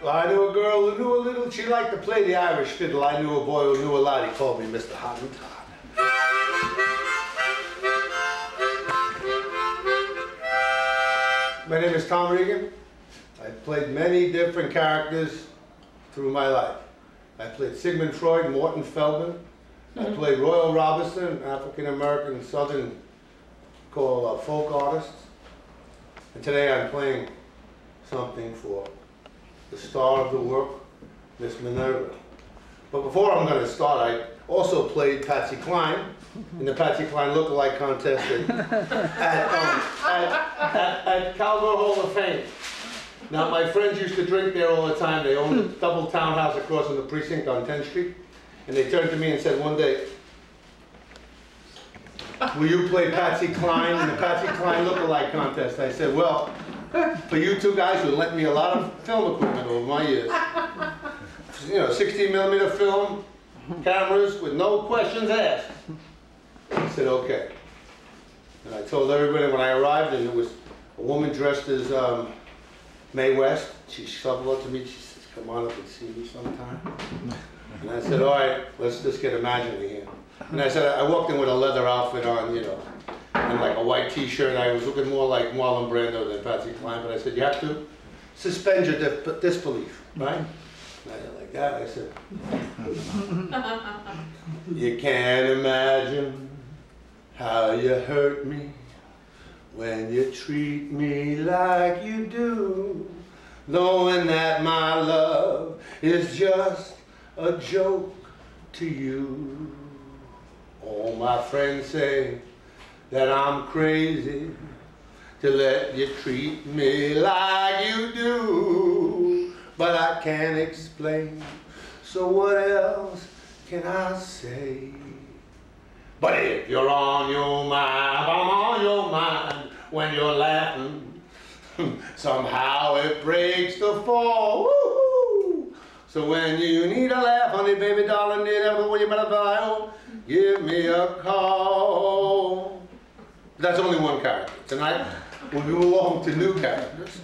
I knew a girl who knew a little, she liked to play the Irish fiddle. I knew a boy who knew a lot, he called me Mr. Hottentot. My name is Tom Regan. I've played many different characters through my life. I played Sigmund Freud, Morton Feldman. I played Royal Robinson, an African-American Southern called folk artist. And today I'm playing something for the star of the work, Miss Minerva. But before I'm going to start, I also played Patsy Cline in the Patsy Cline look-alike contest at Caldwell Hall of Fame. Now, my friends used to drink there all the time. They owned a double townhouse across from the precinct on 10th Street. And they turned to me and said one day, will you play Patsy Cline in the Patsy Cline look-alike contest? I said, well, for you two guys who lent me a lot of film equipment over my years, you know, 16mm film cameras with no questions asked. I said, okay. And I told everybody when I arrived, and it was a woman dressed as Mae West. She shuffled up to me, she says, come on up and see me sometime. And I said, all right, let's just get imaginary here. And I said, I walked in with a leather outfit on, you know, and like a white t-shirt. I was looking more like Marlon Brando than Patsy Cline, but I said, you have to suspend your disbelief, right? And I said, like that, I said, you can't imagine how you hurt me when you treat me like you do, knowing that my love is just a joke to you. All my friends say that I'm crazy to let you treat me like you do, but I can't explain, so what else can I say? But if you're on your mind, I'm on your mind when you're laughing. Somehow it breaks the fall. Woo-hoo. So when you need a laugh, honey, baby, darling, dear, when you better file, give me a call. That's only one character. Tonight, we'll move along to new characters.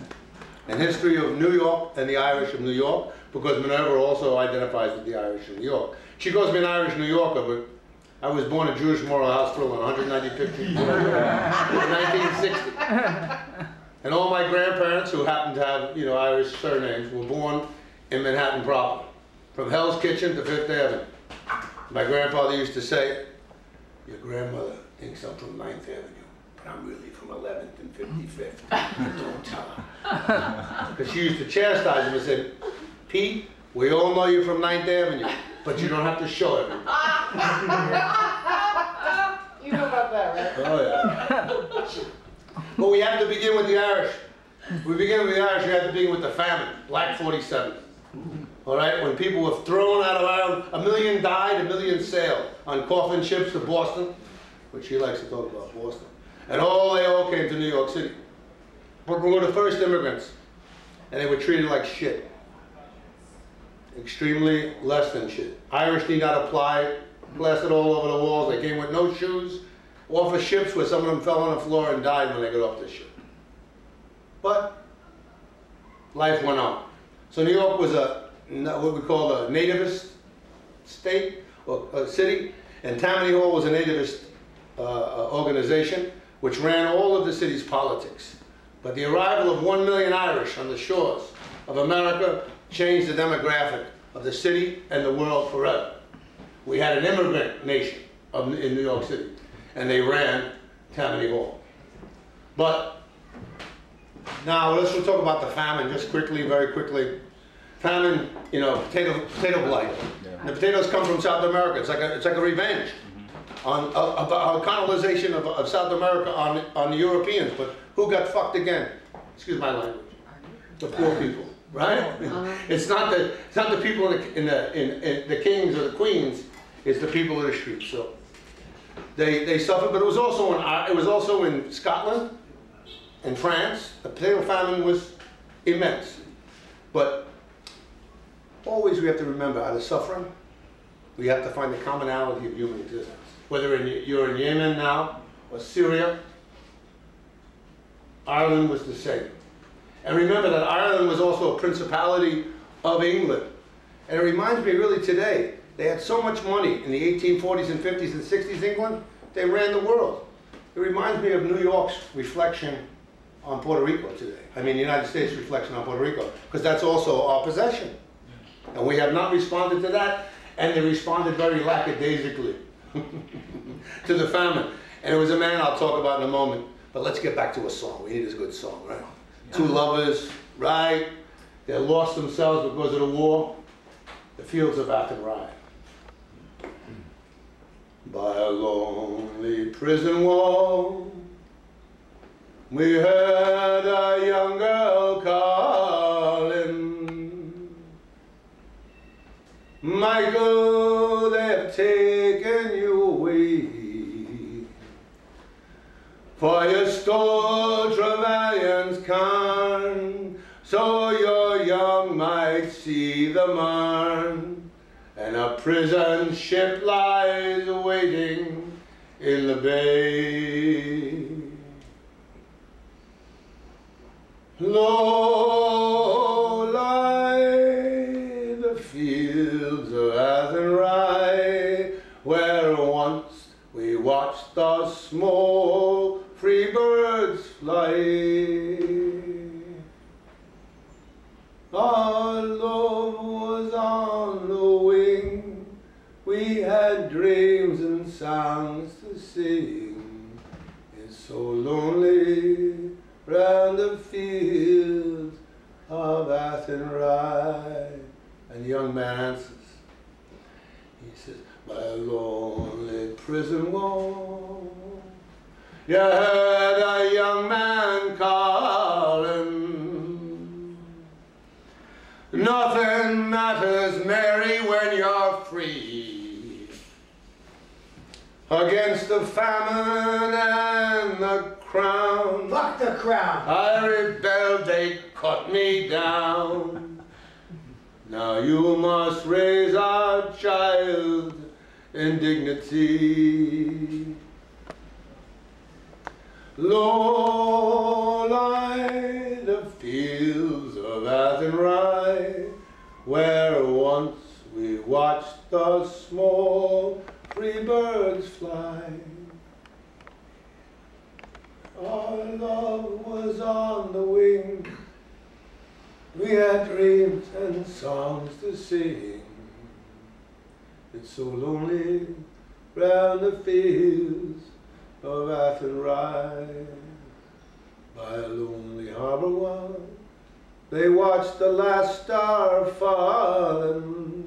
And history of New York and the Irish of New York, because Minerva also identifies with the Irish of New York. She calls me an Irish New Yorker, but I was born a Jewish moral house thrill on 195th Street in 1960. And all my grandparents, who happened to have, you know, Irish surnames, were born in Manhattan proper, from Hell's Kitchen to Fifth Avenue. My grandfather used to say, your grandmother thinks I'm from 9th Avenue, but I'm really from 11th and 55th. Don't tell her. Because she used to chastise him and said, Pete, we all know you're from 9th Avenue, but you don't have to show everyone. You know about that, right? Oh, yeah. But we have to begin with the Irish. We begin with the Irish, we have to begin with the famine, Black 47. All right, when people were thrown out of Ireland, 1 million died, 1 million sailed on coffin ships to Boston, which he likes to talk about Boston. And they all came to New York City. But we were the first immigrants, and they were treated like shit. Extremely less than shit. Irish need not apply, plastered all over the walls. They came with no shoes, off of ships where some of them fell on the floor and died when they got off the ship. But life went on. So New York was what we call a nativist state or city, and Tammany Hall was a nativist organization which ran all of the city's politics. But the arrival of 1 million Irish on the shores of America changed the demographic of the city and the world forever. We had an immigrant nation in New York City, and they ran Tammany Hall. But now let's talk about the famine just quickly, very quickly. Famine, you know, potato blight. Yeah. The potatoes come from South America. It's like a revenge on a colonization of South America on the Europeans. But who got fucked again? Excuse my language. The poor people, right? It's not the people in the kings or the queens. It's the people of the streets. So they suffered. But it was also in Scotland and France. The potato famine was immense. But always we have to remember, out of suffering, we have to find the commonality of human existence. Whether you're in Yemen now, or Syria, Ireland was the same. And remember that Ireland was also a principality of England. And it reminds me really today, they had so much money in the 1840s and 50s and 60s England, they ran the world. It reminds me of New York's reflection on Puerto Rico today. I mean, the United States' reflection on Puerto Rico, because that's also our possession. And we have not responded to that, and they responded very lackadaisically to the famine. And it was a man I'll talk about in a moment, but let's get back to a song. We need a good song, right? Two lovers, right? They lost themselves because of the war. The fields of Athenry. By a lonely prison wall, we heard a young girl calling, Michael, they've taken you away, for you stole Trevelyan's cairn, so your young might see the marn. And a prison ship lies waiting in the bay. Low lie the fields of Athenry, where once we watched the small free birds fly. Our love was on the wing, we had dreams and songs to sing. It's so lonely round the fields of Athenry. And the young man answers, he says, by a lonely prison wall, you heard a young man calling. Nothing matters, Mary, when you're free. Against the famine and the crown. Fuck the crown. I rebelled, they cut me down. Now you must raise our child in dignity. Low lie the fields of Athenry, where once we watched the small free birds fly. Our love was on the wing, we had dreams and songs to sing. It's so lonely round the fields of Athenry. By a lonely harbor one, they watched the last star falling.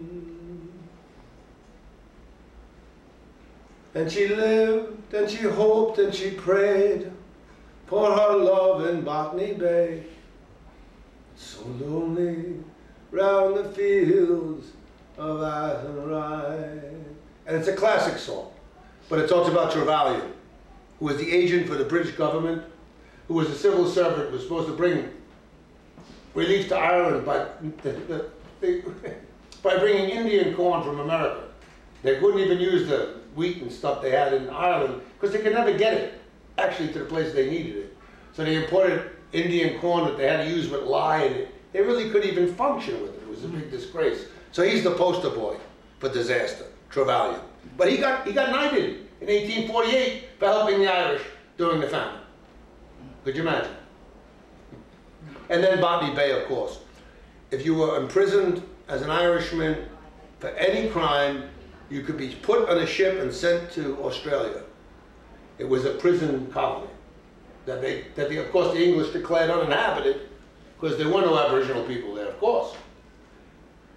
And she lived, and she hoped, and she prayed for her love in Botany Bay. It's so lonely round the fields of Athenry. And it's a classic song, but it talks about Trevelyan, who was the agent for the British government, who was a civil servant, who was supposed to bring relief to Ireland by bringing Indian corn from America. They couldn't even use the wheat and stuff they had in Ireland because they could never get it, actually, to the place they needed it. So they imported Indian corn that they had to use with lye in it. They really couldn't even function with it. It was a big disgrace. So he's the poster boy for disaster, Trevelyan. But he got knighted in 1848 for helping the Irish during the famine. Could you imagine? And then Botany Bay, of course. If you were imprisoned as an Irishman for any crime, you could be put on a ship and sent to Australia. It was a prison colony that of course, the English declared uninhabited because there were no Aboriginal people there, of course.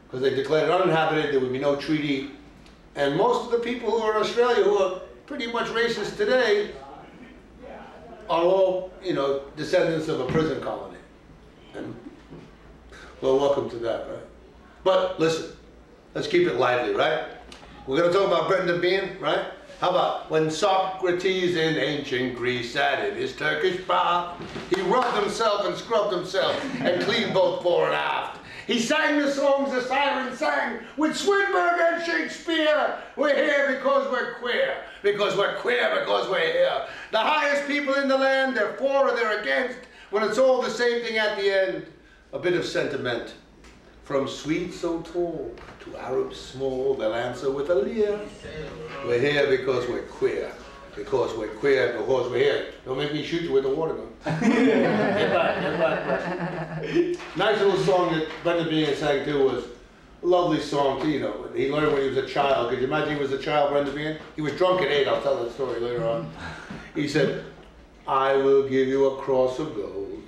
Because they declared it uninhabited, there would be no treaty. And most of the people who are in Australia, who are pretty much racist today, are all, descendants of a prison colony. And, well, welcome to that, right? But listen, let's keep it lively, right? We're going to talk about Regan III, right? How about when Socrates in ancient Greece sat in his Turkish bath, he rubbed himself and scrubbed himself and cleaned both fore and aft. He sang the songs the sirens sang with Swinburne and Shakespeare. We're here because we're queer. Because we're queer, because we're here. The highest people in the land, they're for or they're against. when it's all the same thing at the end, a bit of sentiment. From sweets so tall to Arabs small, they'll answer with a leer. We're here because we're queer. Because we're queer, because we're here. Don't make me shoot you with a water gun. Get back. Nice little song that Brendan Behan sang too was a lovely song too, you know. He learned when he was a child. Could you imagine he was a child, Brendan Behan? He was drunk at 8, I'll tell that story later on. He said, I will give you a cross of gold,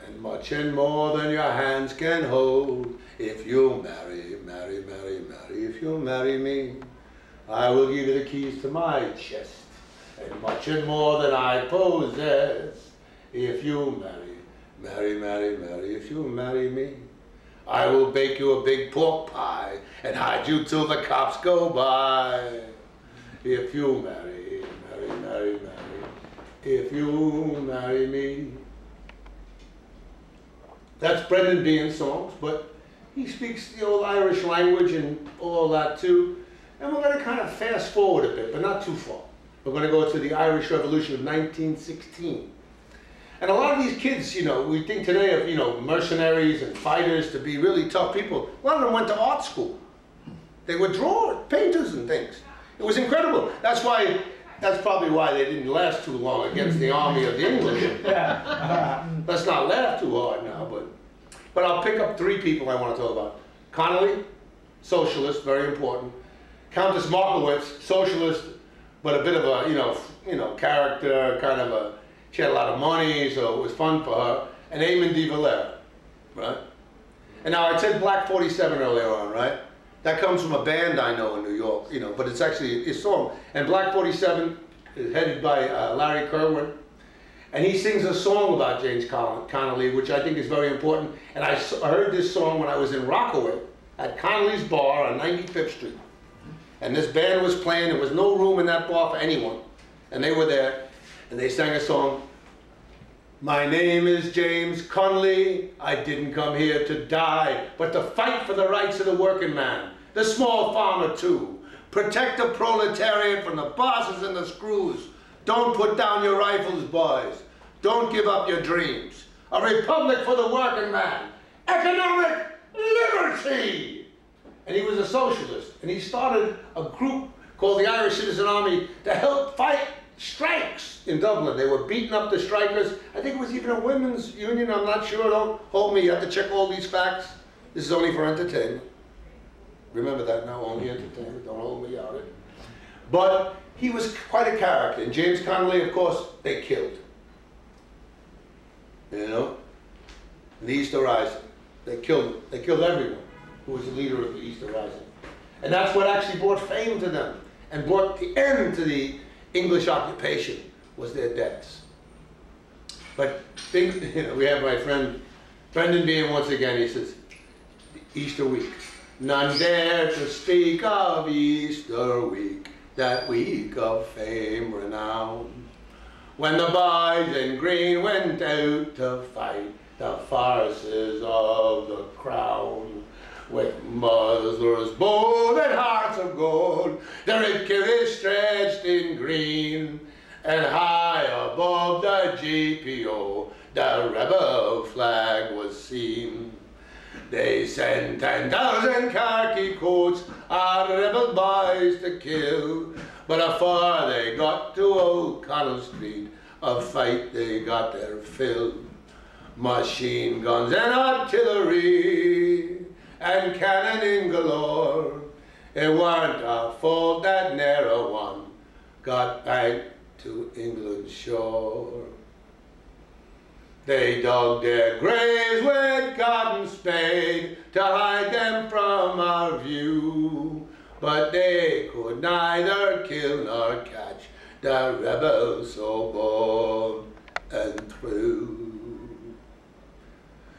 and much and more than your hands can hold. If you'll marry, marry, marry, marry, if you'll marry me, I will give you the keys to my chest. And much and more than I possess, if you marry, marry, marry, marry, if you marry me, I will bake you a big pork pie and hide you till the cops go by. If you marry, marry, marry, marry, if you marry me. That's Brendan Behan's songs, but he speaks the old Irish language and all that too. And we're going to kind of fast forward a bit, but not too far. We're going to go to the Irish Revolution of 1916. And a lot of these kids, you know, we think today of, you know, mercenaries and fighters to be really tough people. A lot of them went to art school. They were drawers, painters and things. It was incredible. That's probably why they didn't last too long against the army of the English. Let's not laugh too hard now, but I'll pick up 3 people I want to talk about. Connolly, socialist, very important. Countess Markowitz, socialist, but a bit of a, you know, character, kind of a, she had a lot of money, so it was fun for her. And Eamon de Valera, right? And now I said Black 47 earlier on, right? That comes from a band I know in New York, you know, but it's actually a song. And Black 47 is headed by Larry Kerwin. And he sings a song about James Connolly, which I think is very important. And I heard this song when I was in Rockaway at Connolly's Bar on 95th Street. And this band was playing, there was no room in that bar for anyone. And they were there, and they sang a song. My name is James Connolly, I didn't come here to die, but to fight for the rights of the working man, the small farmer too. Protect the proletariat from the bosses and the screws. Don't put down your rifles, boys. Don't give up your dreams. A republic for the working man. Economic liberty! And he was a socialist, and he started a group called the Irish Citizen Army to help fight strikes in Dublin. They were beating up the strikers. I think it was even a women's union, I'm not sure, don't hold me, you have to check all these facts. This is only for entertainment. Remember that now, only entertainment, don't hold me on it. But he was quite a character, and James Connolly, of course, they killed. You know? The Easter Rising, they killed everyone who was the leader of the Easter Rising. And that's what actually brought fame to them and brought the end to the English occupation, was their deaths. But think, you know, we have my friend Brendan Behan once again, he says, Easter week. None dare to speak of Easter week, that week of fame renown. When the boys in green went out to fight the farces of the crown. With muzzlers bold and hearts of gold, their red killies stretched in green, and high above the GPO, the rebel flag was seen. They sent 10,000 khaki coats on rebel boys to kill, but afore they got to O'Connell Street, a fight they got their fill. Machine guns and artillery, and cannon galore. It weren't a fault that ne'er a one got back to England's shore. They dug their graves with garden spade to hide them from our view, but they could neither kill nor catch the rebels so bold and true.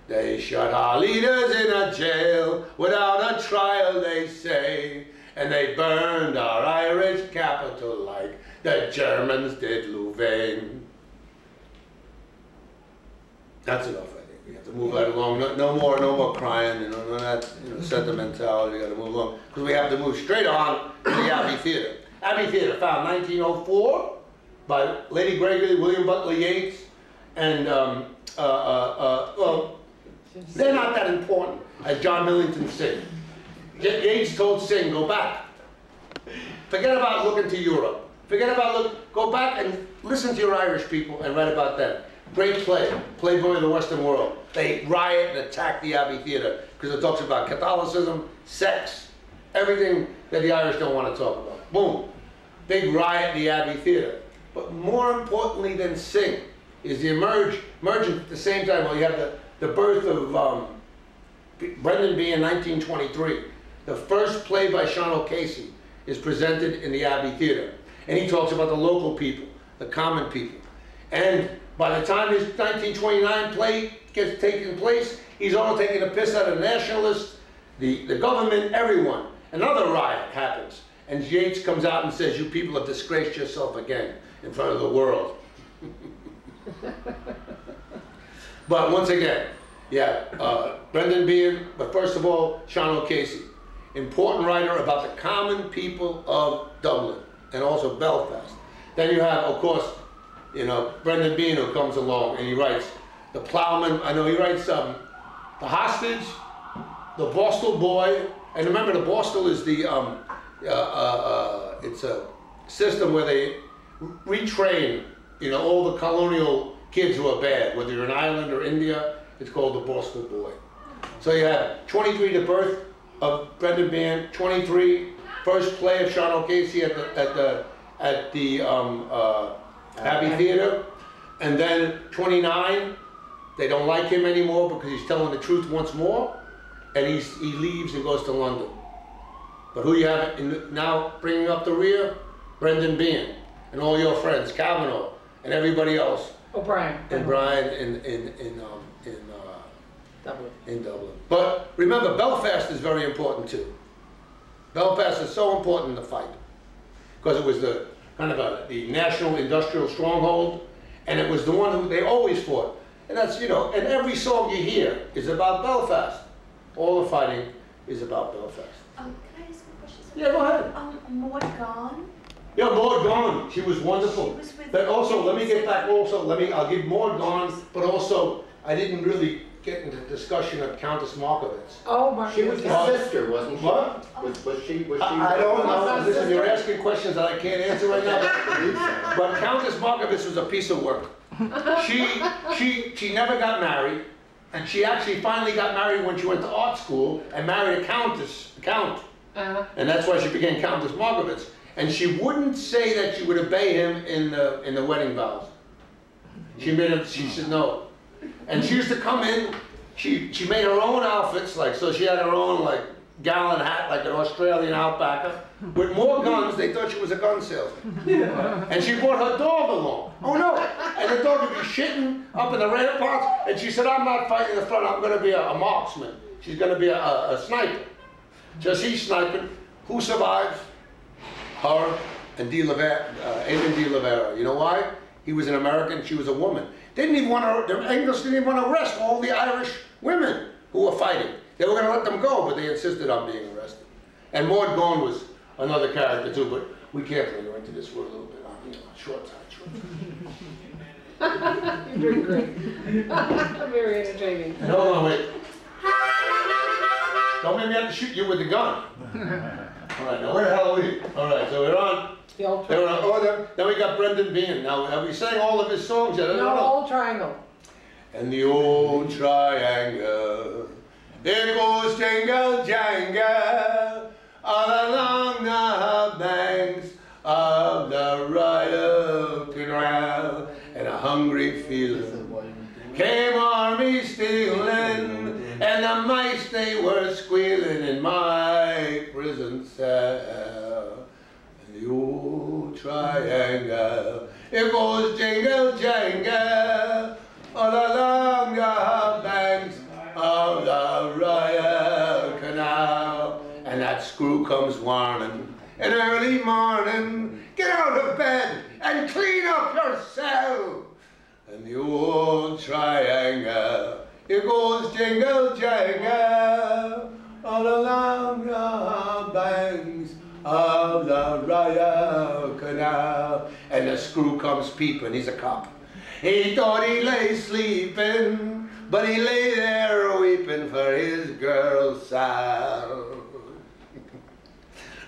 They shot our leaders in a jail without a trial, they say, and they burned our Irish capital like the Germans did Louvain. That's enough, I think. We have to move right along. No more crying, you know, none of that, you know, sentimentality. We got to move along because we have to move straight on to the Abbey Theatre. Abbey Theatre, found 1904 by Lady Gregory, William Butler Yeats, and well, they're not that important, as John Millington said. Yeats told Sing, go back. Forget about looking to Europe. Forget about go back and listen to your Irish people and write about them. Great play, Playboy of the Western World. They riot and attack the Abbey Theatre because it talks about Catholicism, sex, everything that the Irish don't want to talk about. Boom. Big riot in the Abbey Theatre. But more importantly than Sing is the emergence at the same time. Well, you have the birth of Brendan Behan in 1923. The first play by Sean O'Casey is presented in the Abbey Theatre. And he talks about the local people, the common people. And by the time his 1929 play gets taken place, he's all taking a piss out of nationalists, the government, everyone. Another riot happens. And Yeats comes out and says, you people have disgraced yourself again in front of the world. But once again, yeah, Brendan Behan, but first of all, Sean O'Casey. Important writer about the common people of Dublin and also Belfast. Then you have, of course, you know, Brendan Behan, who comes along and he writes The Ploughman. I know he writes The Hostage, The Borstal Boy, and remember the Borstal is the it's a system where they retrain, you know, all the colonial kids who are bad, whether you're in Ireland or India. It's called The Borstal Boy. So you have 23, the birth of Brendan Behan, 23, first play of Sean O'Casey at the Abbey Theatre, and then 29, they don't like him anymore because he's telling the truth once more, and he leaves and goes to London. But who you have now bringing up the rear? Brendan Behan and all your friends, Kavanaugh and everybody else. O'Brien. And Brian in Dublin. But remember, Belfast is very important too. Belfast is so important in the fight because it was the kind of the national industrial stronghold, and it was the one who they always fought. And that's, you know, and every song you hear is about Belfast. All the fighting is about Belfast. Can I ask a question? Yeah, go ahead. Maud Gonne? Yeah, Maud Gonne, she was wonderful. She was with but also, let me get back also, I'll give Maud Gonne, but also, I didn't really get into discussion of Countess Markovitz. Oh, my She was goodness. his sister, wasn't she? What? Was she? I don't know. Listen, you're asking questions that I can't answer right now. But Countess Markovitz was a piece of work. She never got married, and she actually finally got married when she went to art school and married a count. And that's why she became Countess Markovitz. And she wouldn't say that she would obey him in the wedding vows. She said no. And she used to come in, she made her own outfits, like, so she had her own, like, gallon hat, like an Australian outbacker. With more guns, they thought she was a gun salesman. And she brought her dog along. Oh no! And the dog would be shitting up in the ramparts, and she said, I'm not fighting in the front, I'm gonna be a marksman. She's gonna be a sniper. So she's sniping. Who survives? Her and Adrian de Oliveira. You know why? He was an American, she was a woman. The English didn't even want to arrest all the Irish women who were fighting. They were going to let them go, but they insisted on being arrested. And Maud Gonne was another character too, but we can't bring her into this. We're a little bit on, you know, short time. You're doing great. Very entertaining. No, wait. Don't make me have to shoot you with the gun. All right, now where the hell are we? All right, so we're on. The old triangle. Then we got Brendan Behan. Now, have we sang all of his songs yet? I don't know. Old Triangle. And the old triangle, it goes jingle jangle all along the banks of the Royal Canal, and a hungry feeling came army stealing, and the mice they were squealing in my prison cell. And the old triangle, it goes jingle jangle all along the banks of the Royal Canal. And that screw comes warning in early morning, get out of bed and clean up your cell. And the old triangle, it goes jingle jangle all along the banks of the Royal Canal. And the screw comes peeping, he's a cop. He thought he lay sleeping, but he lay there weeping for his girl Sal.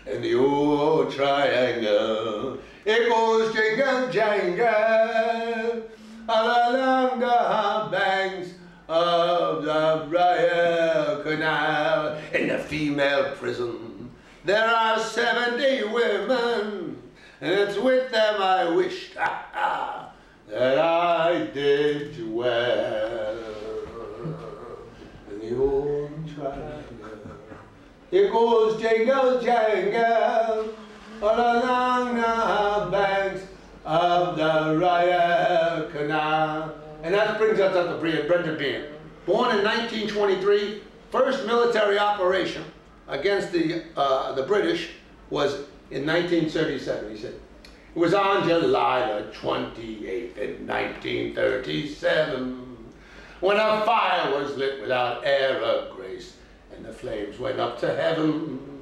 And the old triangle, it goes jingle jangle along the banks of the Royal Canal. In the female prison, there are 70 women, and it's with them I wished that I did dwell. In the old triangle, it goes jingle jangle all along the banks of the Royal Canal. And that brings us up to Brendan Behan. Born in 1923, first military operation against the British was in 1937, he said. It was on July the 28th in 1937 when a fire was lit without air or grace, and the flames went up to heaven.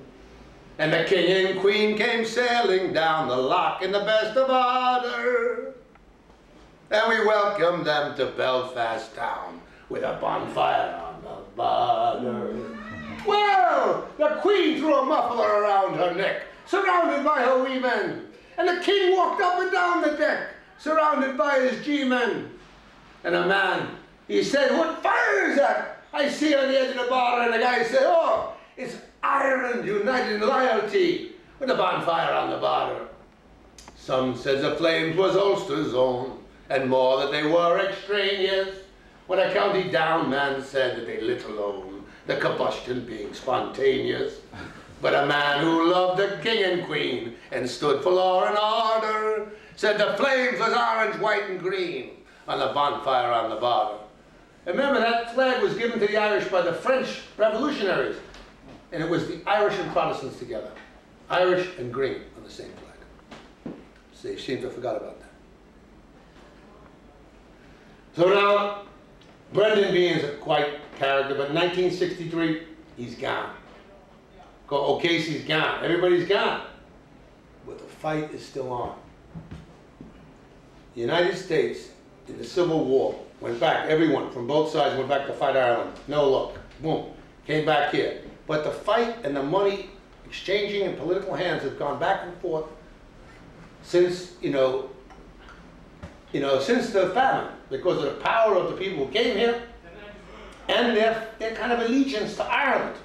And the king and queen came sailing down the loch in the best of order. And we welcomed them to Belfast town with a bonfire on the border. Well, the queen threw a muffler around her neck, surrounded by her wee men. And the king walked up and down the deck, surrounded by his G-men. And a man, he said, "What fire is that I see on the edge of the border?" And the guy said, "Oh, it's Ireland united in loyalty with a bonfire on the border." Some said the flames was Ulster's own, and more that they were extraneous. When a county down man said that they lit alone, the combustion being spontaneous. But a man who loved the king and queen and stood for law and order said the flames was orange, white, and green on the bonfire on the border. And remember, that flag was given to the Irish by the French revolutionaries. And it was the Irish and Protestants together. Irish and green on the same flag. So they seem to have forgot about that. So now, Brendan Behan's a quite character, but in 1963, he's gone. OCasey's gone. Everybody's gone. But the fight is still on. The United States, in the Civil War, went back. Everyone from both sides went back to fight Ireland. No luck. Boom. Came back here. But the fight and the money exchanging in political hands have gone back and forth since, since the famine, because of the power of the people who came here and their kind of allegiance to Ireland.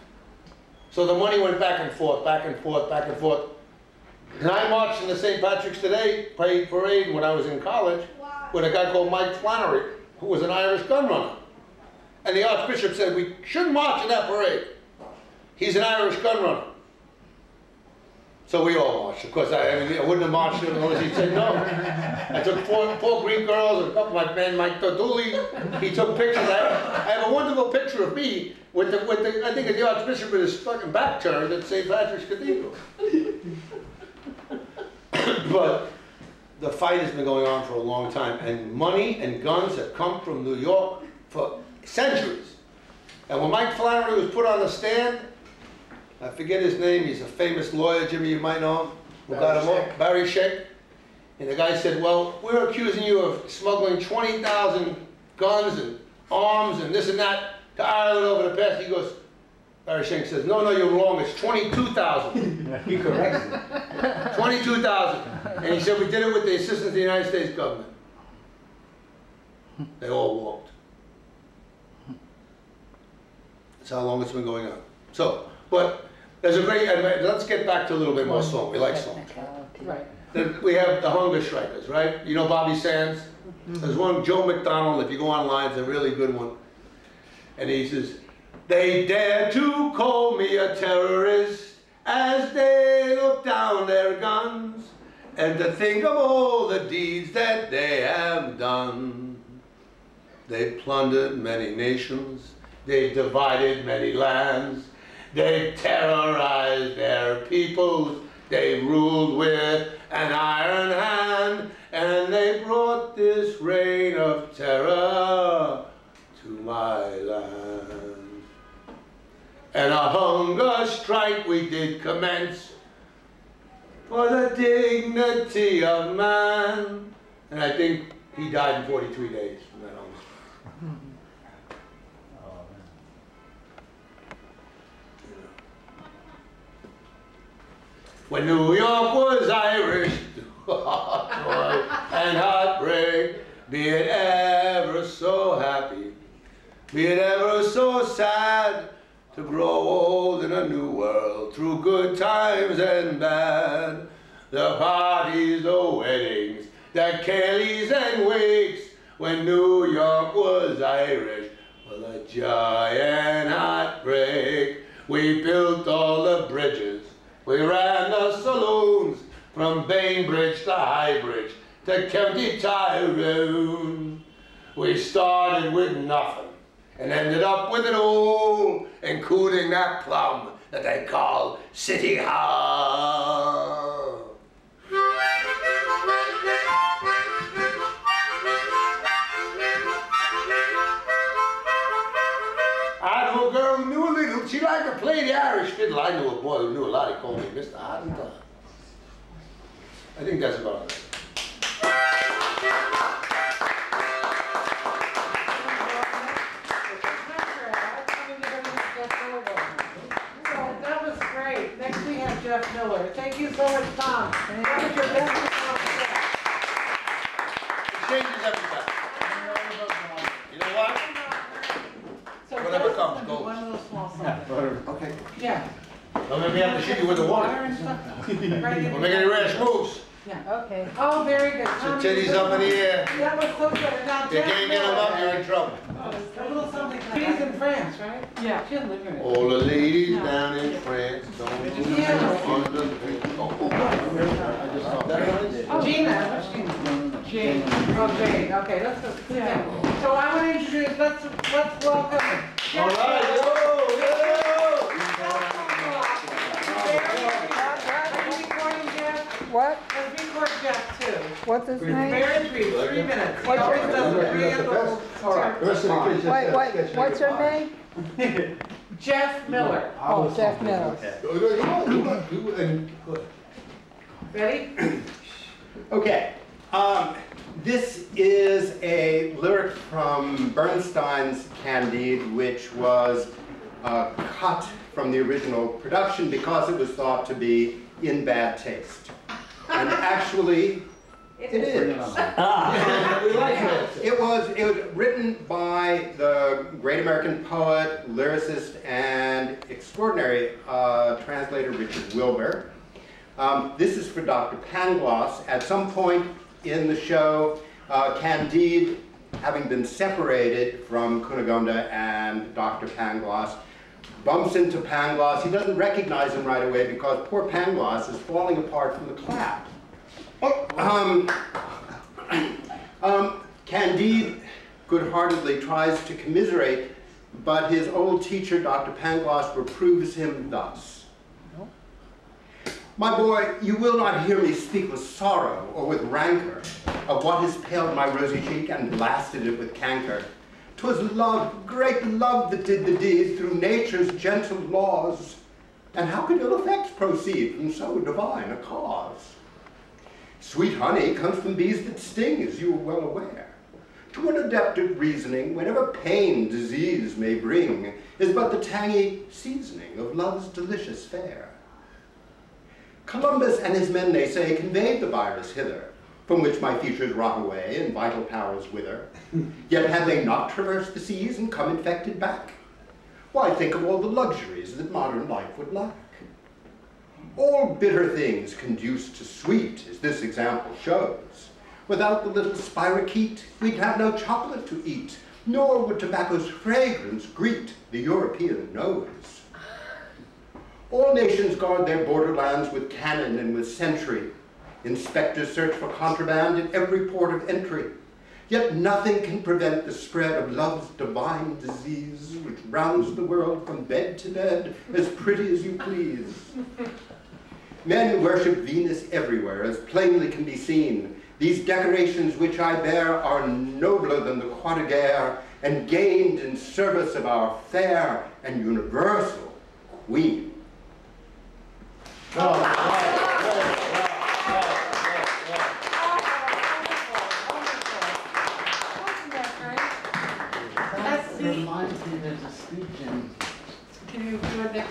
So the money went back and forth, back and forth, back and forth. And I marched in the St. Patrick's Day parade when I was in college with a guy called Mike Flannery, who was an Irish gun runner. And the Archbishop said, "We shouldn't march in that parade. He's an Irish gun runner." So we all marched. Of course, I wouldn't have marched unless he said no. I took four Greek girls and a couple of my man, Mike Dooley. He took pictures. I have a wonderful picture of me with the I think the Archbishop with his fucking back turned at St. Patrick's Cathedral. But the fight has been going on for a long time, and money and guns have come from New York for centuries. And when Mike Flannery was put on the stand, I forget his name, he's a famous lawyer, Jimmy, you might know him, who got him up, Barry Sheck. And the guy said, "Well, we're accusing you of smuggling 20,000 guns and arms and this and that to Ireland over the past." He goes, Barry Sheck says, "No, you're wrong, it's 22,000. He corrects him. 22,000. And he said, "We did it with the assistance of the United States government." They all walked. That's how long it's been going on. So, but there's a great, let's get back to a little bit more song. We like songs. Right. Then we have the Hunger Strikers, right? You know Bobby Sands? There's one, Joe McDonald, if you go online, it's a really good one. And he says, "They dare to call me a terrorist as they look down their guns, and to think of all the deeds that they have done. They've plundered many nations, they've divided many lands, they've terrorized their peoples, they ruled with an iron hand, and they brought this reign of terror to my land. And a hunger strike we did commence for the dignity of man." And I think He died in 43 days from that illness. When New York was Irish, joy and heartbreak, be it ever so happy, be it ever so sad, to grow old in a new world, through good times and bad. The parties, the weddings, the Kellys and wakes, when New York was Irish, well, a joy and heartbreak. We built all the bridges, we ran the saloons, from Bainbridge to Highbridge to County Tyrone. We started with nothing and ended up with it all, including that plum that they call City Hall. I know a girl who knew a little. She liked to play the Irish fiddle. I knew a boy who knew a lot. He called me Mr. Hottentot. I think that's about it. That was great. Next we have Jeff Miller. Thank you so much, Tom. That was your best performance. It changes every time. You know what? So Whatever Jeff comes, is goes. one little small song. Okay. Yeah. Don't make me have to shoot you with the water. And stuff. Right in Don't make any rash moves. Yeah. Okay. Oh, very good. Your titties up in the air. That was so good. Now, If you Jeff can't get them up, you're in trouble. A little something. She's in France, right? Yeah. She doesn't live here. All the ladies down in France don't move Yeah. on the street. Oh, Gina. Jane. Oh, Jane. Okay, let's go. Yeah. So I want to introduce, let's welcome. all right, yo, yo. What? Let's record Jeff too. What's his name? Very brief, 3 minutes. He always does a preamble. What's your name? Jeff Miller. Oh, Jeff Miller. Ready? Okay. This is a lyric from Bernstein's Candide, which was cut from the original production because it was thought to be in bad taste. And actually, it is. It was written by the great American poet, lyricist, and extraordinary translator Richard Wilbur. This is for Dr. Pangloss. At some point in the show, Candide, having been separated from Cunegonde and Dr. Pangloss, bumps into Pangloss. He doesn't recognize him right away because poor Pangloss is falling apart from the clap. Candide good-heartedly tries to commiserate, but his old teacher, Dr. Pangloss, reproves him thus. My boy, you will not hear me speak with sorrow or with rancor of what has paled my rosy cheek and blasted it with canker. 'Twas love, great love, that did the deed through nature's gentle laws. And how could ill effects proceed from so divine a cause? Sweet honey comes from bees that sting, as you are well aware. To an adept at reasoning, whenever pain disease may bring, is but the tangy seasoning of love's delicious fare. Columbus and his men, they say, conveyed the virus hither, from which my features rot away and vital powers wither. Yet had they not traversed the seas and come infected back? Why, think of all the luxuries that modern life would lack. All bitter things conduce to sweet, as this example shows. Without the little spirochete, we'd have no chocolate to eat, nor would tobacco's fragrance greet the European nose. All nations guard their borderlands with cannon and with sentry. Inspectors search for contraband at every port of entry. Yet nothing can prevent the spread of love's divine disease, which rounds the world from bed to bed, as pretty as you please. Men worship Venus everywhere, as plainly can be seen. These decorations which I bear are nobler than the Croix de Guerre, and gained in service of our fair and universal Queen.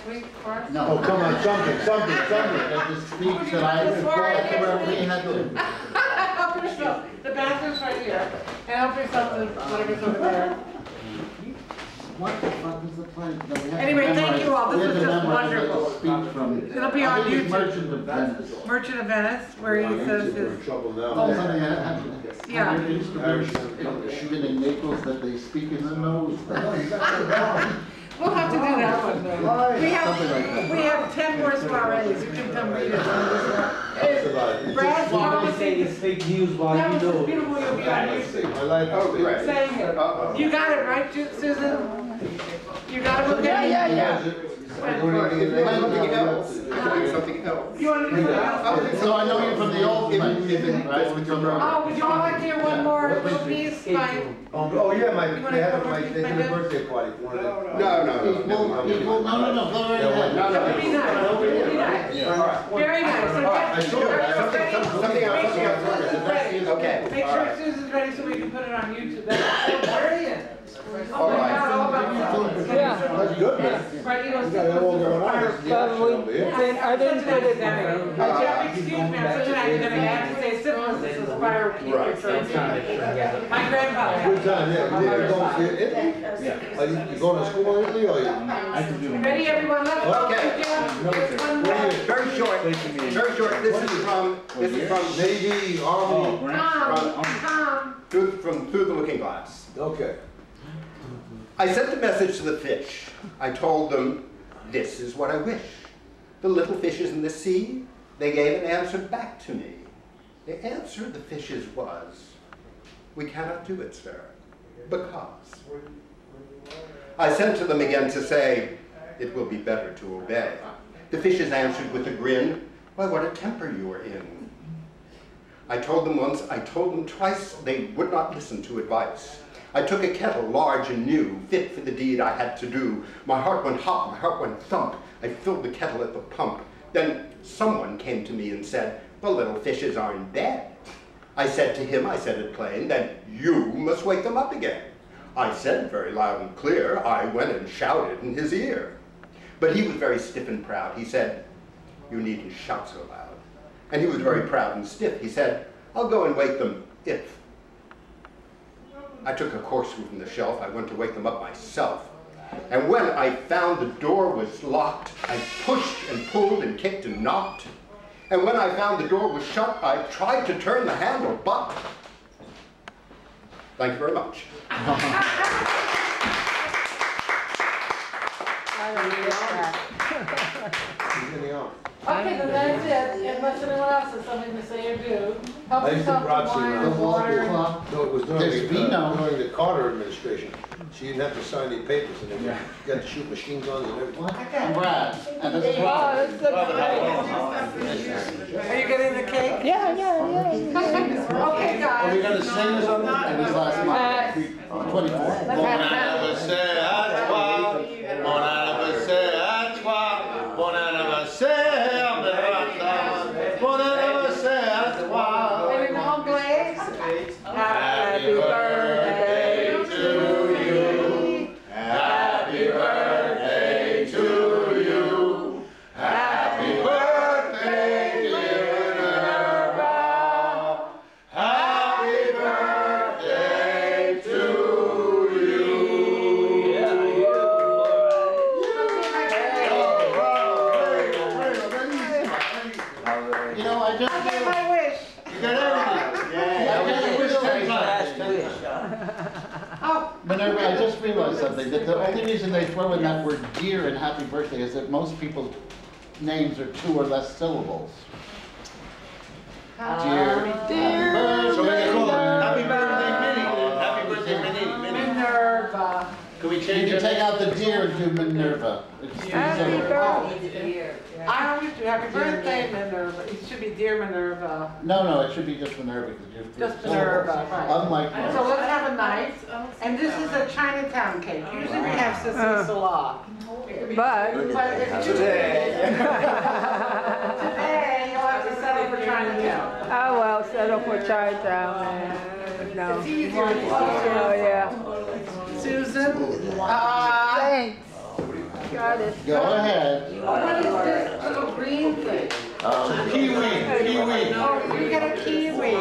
next week for us? No. Oh, come on, something. That the speech that I was brought to where we had to. Help yourself. The bathroom's right here. And help yourself to whatever's over there. What the fuck is the plan? No, we have to Anyway, thank memorize- you all. This we have was to just memorize the wonderful. speech from- It'll be on I think it's YouTube. Merchant of Venice. Merchant of Venice, where he says We're in his, trouble Oh, now. something happened. Yeah. There used to be even in Naples that they speak in the nose. we'll have to do that one. Something like that. We have 10 more soirees. You can come read it. That's about it. Brad's promising. It's fake news while That you was do just it. beautiful. You'll be on YouTube. My life. Oh, great. Saying it. You got it right, Susan? You got it, okay? Yeah. Something else. Something else. You want to do something else? So I know you from the old thing, right? With your Oh, would you all like to hear one more little piece by, Oh, yeah, You wanna they had come my, with me, they did a Brenda? birthday party for one of them. No, No, go right ahead. that would be nice, that would be nice. Very nice. So I get- saw that. everyone's ready? Something else, Make sure something else. Susan's ready. Okay. Make sure Susan's ready so we can put it on YouTube. That's brilliant. Oh All my right. God, all about Yeah. That's good, man. Right, you know, You got it all going on. This is the But action over here. I didn't put it down. Jeff, excuse me, I'm such an academic, I have to say syphilis is a fire keeper. My grandfather. Good time, yeah. You going to Italy? Are you going to school in Italy or you? I can do it. Ready, everyone? Let's go. Okay. Jeff. One more. Very short. Very short. This is from Navy, Army. through the looking glass. Okay. I sent a message to the fish. I told them, this is what I wish. The little fishes in the sea, they gave an answer back to me. The answer of the fishes was, we cannot do it, sir, because. I sent to them again to say, it will be better to obey. The fishes answered with a grin, why, what a temper you are in. I told them once, I told them twice, they would not listen to advice. I took a kettle, large and new, fit for the deed I had to do. My heart went hot, my heart went thump. I filled the kettle at the pump. Then someone came to me and said, the little fishes aren't dead. I said to him, I said it plain, then you must wake them up again. I said very loud and clear, I went and shouted in his ear. But he was very stiff and proud. He said, you needn't shout so loud. And he was very proud and stiff. He said, I'll go and wake them if. I took a corkscrew from the shelf. I went to wake them up myself. And when I found the door was locked, I pushed and pulled and kicked and knocked. And when I found the door was shut, I tried to turn the handle, but... Thank you very much. Okay, then that's it, unless anyone else has something to say or do. Help I used to yourself to brought wine some, and water. No, it was There's vino. during the Carter administration. She didn't have to sign any papers and they got to shoot machine guns and everything. Brad, and this is Oh, Brad. that's so Are you getting the cake? Yeah. Okay, Are we guys. gonna sing or something? And his last month, 24. Bon anniversaire à toi, bon anniversaire à toi, bon anniversaire de bon anniversaire à toi. And in anglais, happy birthday to you. Happy birthday to you. Happy birthday, dear Minerva. Happy birthday to you. You know, I just I get my wish. You got everything. I just realized, Oh, Minerva, I just realized something, that the only reason they throw in that word dear in happy birthday is that most people's names are 2 or less syllables. Dear. So we can call it Happy Birthday Minnie. Happy Birthday Minnie. Minerva. Can we You change can it? take out the dear and do Minerva. It's 3 Happy syllables. birthday. I always do happy birthday, Minerva. It should be dear Minerva. No, it should be just Minerva because you're 3 Just syllables. Minerva, right. Unlike So most. let's have a knife. And this is a Chinatown cake. Usually we have Sicily Salah. But But it's today. Today, you'll have to settle for Chinatown. oh well, settle for Chinatown. No. It's easier. Oh yeah. Susan? Thanks. Got it. Go ahead. What is this little green thing? Kiwi. Oh, you get a kiwi.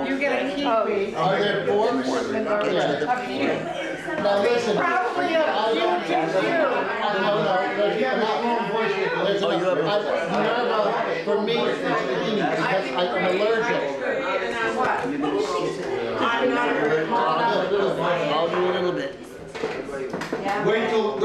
You get a kiwi. Are there forks? A few. Now listen. Probably a few too few. There's Minerva, for me, it's cleaning because I'm allergic. I'm not I'll do a little bit. Wait till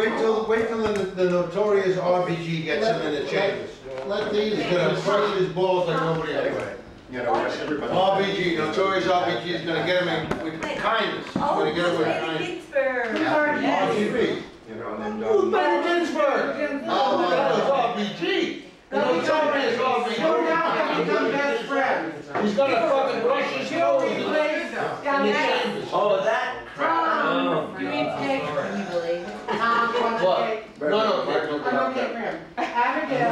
the notorious RBG gets him in the chambers. Let these. He's gonna crush his balls like nobody else. You know, everybody. RBG, notorious RBG is gonna get him in with kindness. He's gonna get him with kindness. RBG. You know, and then, Who's better than Ginsburg? Oh, that was RBG. The notorious RBG. He's gonna fucking brush his nose in the chambers. Oh, that crap. You eat cake? What? No. Abigail.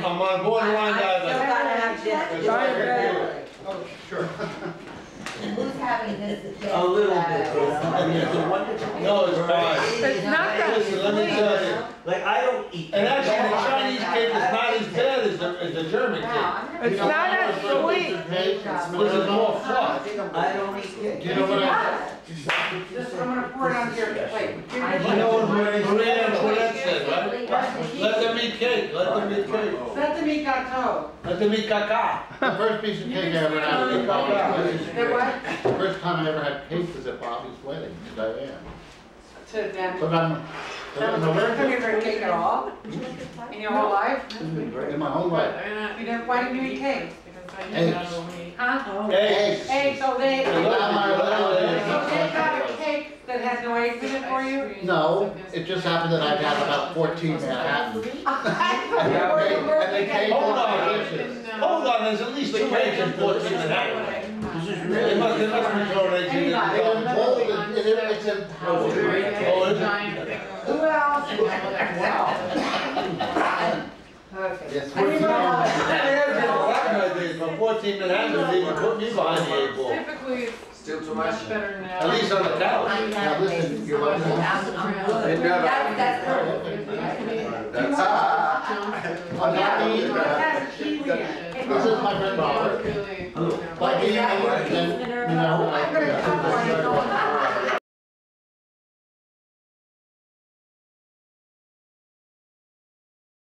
I'm on borderline diabetes. oh, sure. Who's having this? A little bit. No, it's fine. It's not that Listen, let me tell you. Like, I don't eat. And actually, the Chinese cake is not as bad as the German cake. It's not as sweet. This is more fluff. I don't eat cake. Do you know what I'm gonna pour it on your plate. You know what Maria Antoinette said, right? Let them eat cake, let them eat cake. Let them eat gâteau. Let them eat caca. The first piece of cake I ever had was Bobby's They what? The first time I ever had cake was at Bobby's wedding to Diane. To them. But I'm Have you ever had cake at all? In your whole life? in my whole life. You never, why didn't you eat cake? Eggs. Huh? Eggs. Eggs, so they Now my got a cake that has no eggs in it for you? No, it just happened that I've had about 14 Manhattan. And the cake Hold was on. delicious. Hold on, there's at least two eggs in 14 and a half. They must be throwing eggs in It's a Who else? Okay. Yes, From 14 and a half, they even put me behind the eight ball. Typically, it's Still too much. much better now. At least on the couch. Now listen, you're welcome. That's perfect. I'm not eating It that. has a kiwi in it. This is my friend Robert. Really. But being and, you know, I'm gonna tell